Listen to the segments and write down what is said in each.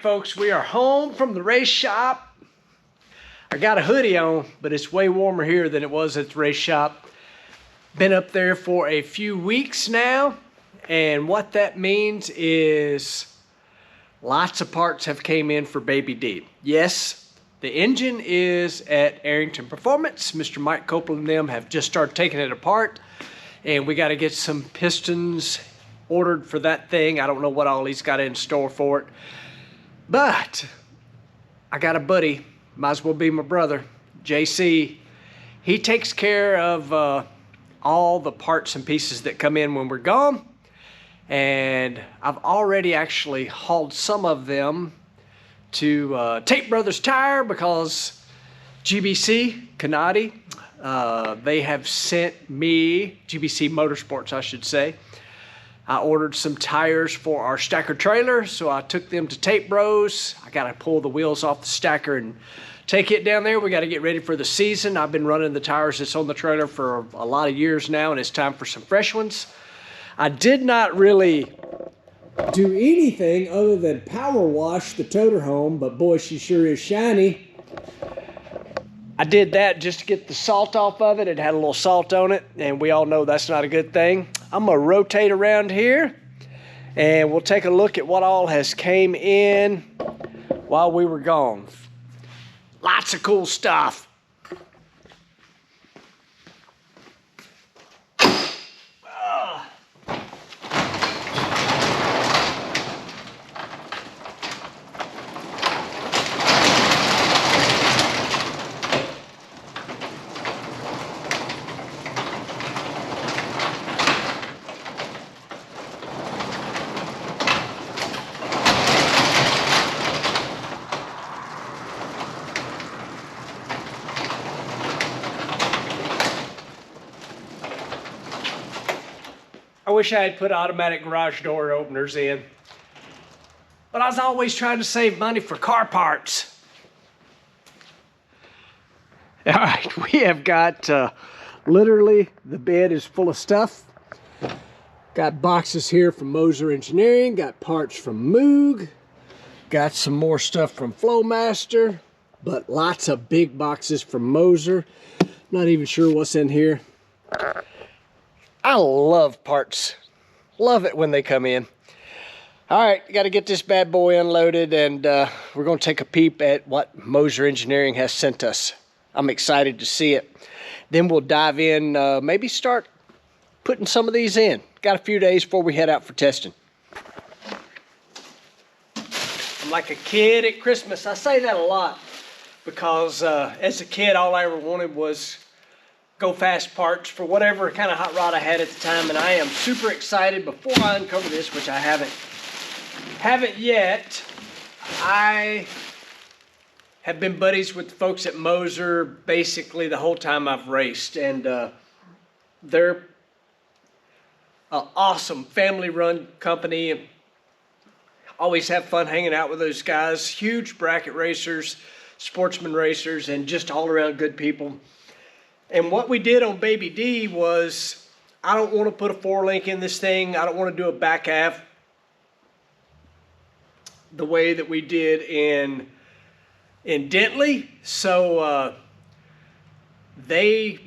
folks, we are home from the race shop. I got a hoodie on, but it's way warmer here than it was at the race shop. Been up there for a few weeks now, and what that means is lots of parts have came in for BabyD. Yes, the engine is at Arrington Performance. Mr. Mike Copeland and them have just started taking it apart, and we got to get some pistons ordered for that thing. I don't know what all he's got in store for it, but I got a buddy, might as well be my brother, JC. He takes care of all the parts and pieces that come in when we're gone, and I've already actually hauled some of them to Tate Brothers Tire because GBC, Canadi, they have sent me, GBC Motorsports I should say, I ordered some tires for our stacker trailer, so I took them to Tate Bros. I gotta pull the wheels off the stacker and take it down there. We gotta get ready for the season. I've been running the tires that's on the trailer for a lot of years now, and it's time for some fresh ones. I did not really do anything other than power wash the toter home, but boy, she sure is shiny. I did that just to get the salt off of it. It had a little salt on it, and we all know that's not a good thing. I'm gonna rotate around here, and we'll take a look at what all has came in while we were gone. Lots of cool stuff. I wish I had put automatic garage door openers in, but I was always trying to save money for car parts. All right, we have got literally the bed is full of stuff. Got boxes here from Moser Engineering, got parts from Moog, got some more stuff from Flowmaster, but lots of big boxes from Moser. Not even sure what's in here. I love parts. Love it when they come in. All right, got to get this bad boy unloaded, and we're going to take a peep at what Moser Engineering has sent us. I'm excited to see it. Then we'll dive in, maybe start putting some of these in. Got a few days before we head out for testing. I'm like a kid at Christmas. I say that a lot because as a kid, all I ever wanted was go fast parts for whatever kind of hot rod I had at the time, and I am super excited. Before I uncover this, which I haven't yet, I have been buddies with the folks at Moser basically the whole time I've raced, and they're an awesome family-run company. Always have fun hanging out with those guys. Huge bracket racers, sportsman racers, and just all-around good people. And what we did on BabyD was, I don't want to put a 4-link in this thing. I don't want to do a back half the way that we did in Dentley. So they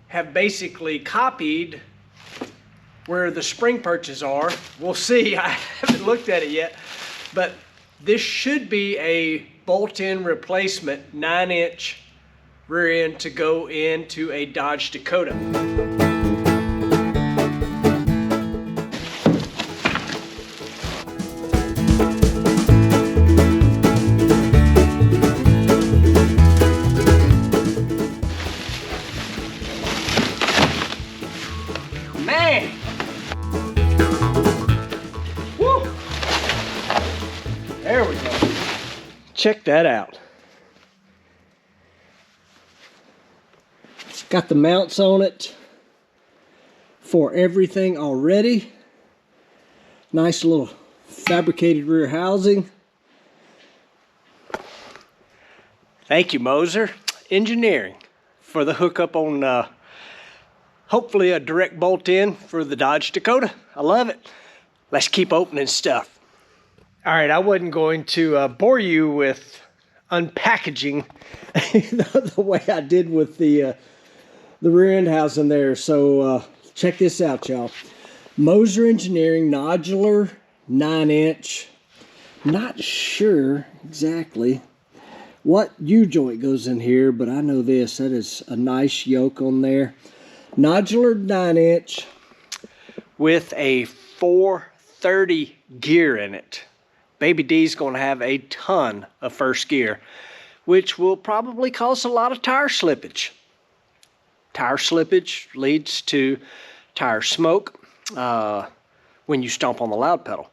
have basically copied where the spring perches are. We'll see. I haven't looked at it yet. But this should be a bolt-in replacement 9-inch rear end to go into a Dodge Dakota. Man! Woo! There we go. Check that out. Got the mounts on it for everything already. Nice little fabricated rear housing. Thank you, Moser Engineering, for the hookup on hopefully a direct bolt in for the Dodge Dakota. I love it. Let's keep opening stuff. All right, I wasn't going to bore you with unpackaging the way I did with the rear end housing there. So check this out, y'all. Moser Engineering nodular 9-inch. Not sure exactly what U-joint goes in here, but I know this. That is a nice yoke on there. Nodular 9-inch with a 430 gear in it. BabyD's going to have a ton of first gear, which will probably cause a lot of tire slippage. Tire slippage leads to tire smoke when you stomp on the loud pedal.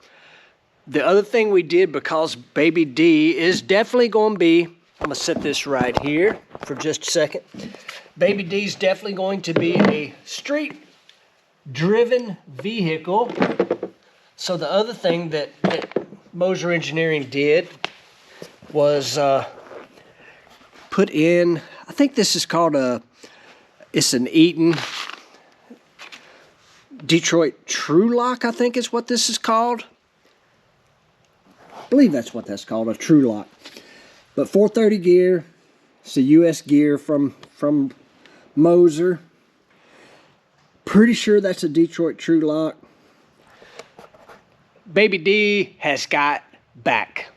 The other thing we did, because BabyD is definitely going to be, I'm going to set this right here for just a second. BabyD is definitely going to be a street-driven vehicle. So the other thing that Moser Engineering did was put in, I think this is called it's an Eaton Detroit True Lock, I think is what this is called. I believe that's what that's called, a True Lock. But 430 gear, it's a US gear from Moser. Pretty sure that's a Detroit True Lock. BabyD has got back.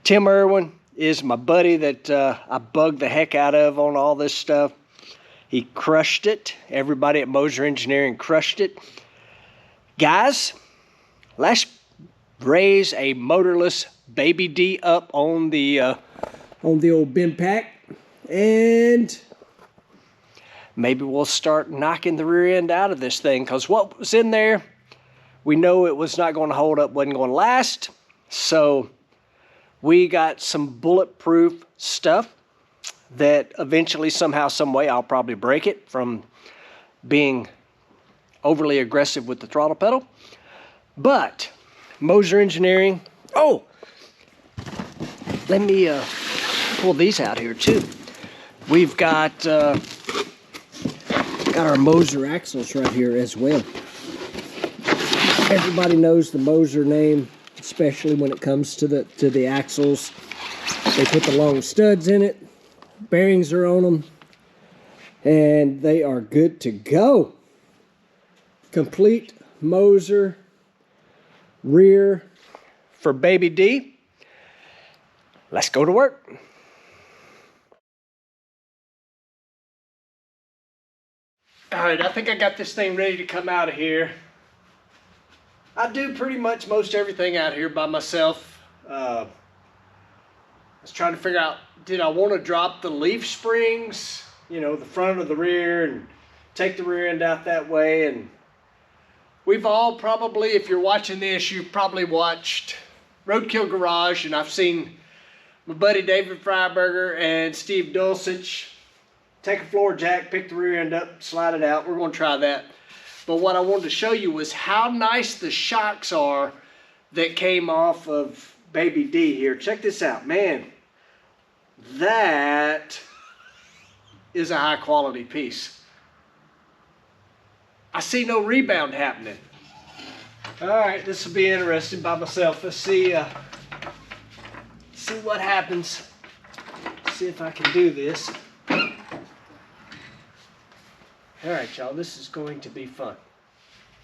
Tim Irwin is my buddy that I bugged the heck out of on all this stuff. He crushed it. Everybody at Moser Engineering crushed it. Guys, let's raise a motorless BabyD up on the old bin pack, and maybe we'll start knocking the rear end out of this thing, because what was in there, we know it was not going to hold up, wasn't going to last. So we got some bulletproof stuff that eventually, somehow, some way, I'll probably break it from being overly aggressive with the throttle pedal. But Moser Engineering, oh, let me pull these out here too. We've got our Moser axles right here as well. Everybody knows the Moser name, especially when it comes to the axles. They put the long studs in it, bearings are on them, and they are good to go. Complete Moser rear for BabyD. Let's go to work. All right, I think I got this thing ready to come out of here. I do pretty much most everything out here by myself. I was trying to figure out, did I want to drop the leaf springs, you know, the front of the rear, and take the rear end out that way? And we've all probably, if you're watching this, you've probably watched Roadkill Garage, and I've seen my buddy David Freiberger and Steve Dulcich take a floor jack, pick the rear end up, slide it out. We're going to try that. But what I wanted to show you was how nice the shocks are that came off of BabyD here. Check this out, man. That is a high quality piece. I see no rebound happening. All right, this will be interesting by myself. Let's see what happens. See if I can do this. All right, y'all, this is going to be fun.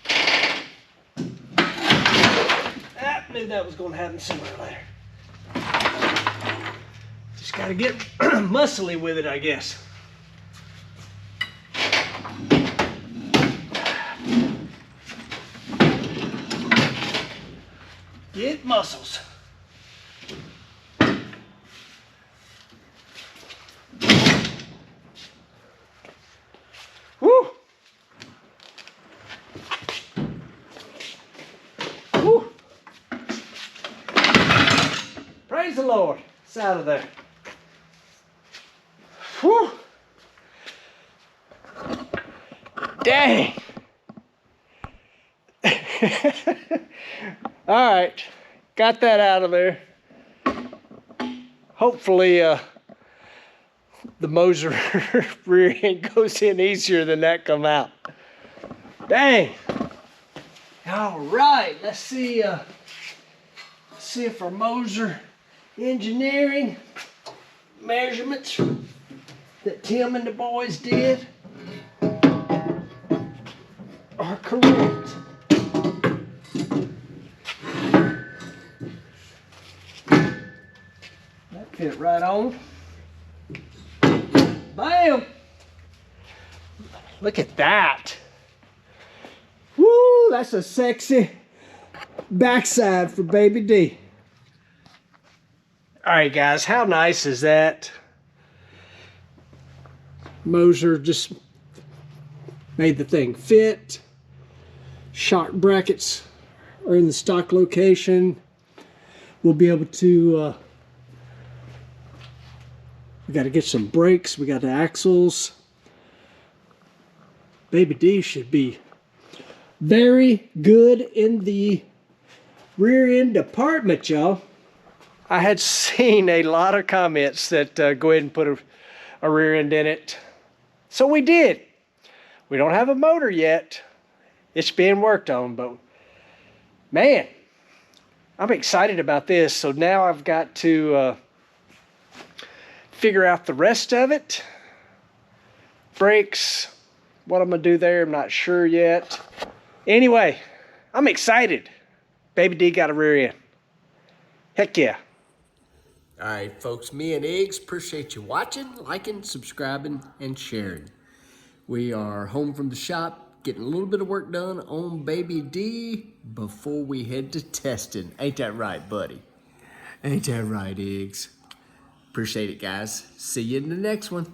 I knew that was going to happen sooner or later. Just got to get muscly with it, I guess. Get muscles. Woo! Woo! Praise the Lord. It's out of there. Whew. Dang. All right. Got that out of there. Hopefully the Moser rear end goes in easier than that come out. Dang. All right. Let's see chassis for Moser Engineering. Measurements that Tim and the boys did are correct. That fit right on. Bam! Look at that. Woo, that's a sexy backside for BabyD. All right, guys, how nice is that? Moser just made the thing fit. Shock brackets are in the stock location. We'll be able to, we got to get some brakes. We got the axles. BabyD should be very good in the rear end department, y'all. I had seen a lot of comments that go ahead and put a rear end in it. So we did. We don't have a motor yet. It's being worked on, but man, I'm excited about this. So now I've got to figure out the rest of it. Brakes, what I'm gonna do there, I'm not sure yet. Anyway, I'm excited. BabyD got a rear end. Heck yeah. All right, folks, me and Iggs appreciate you watching, liking, subscribing, and sharing. We are home from the shop, getting a little bit of work done on BabyD before we head to testing. Ain't that right, buddy? Ain't that right, Iggs? Appreciate it, guys. See you in the next one.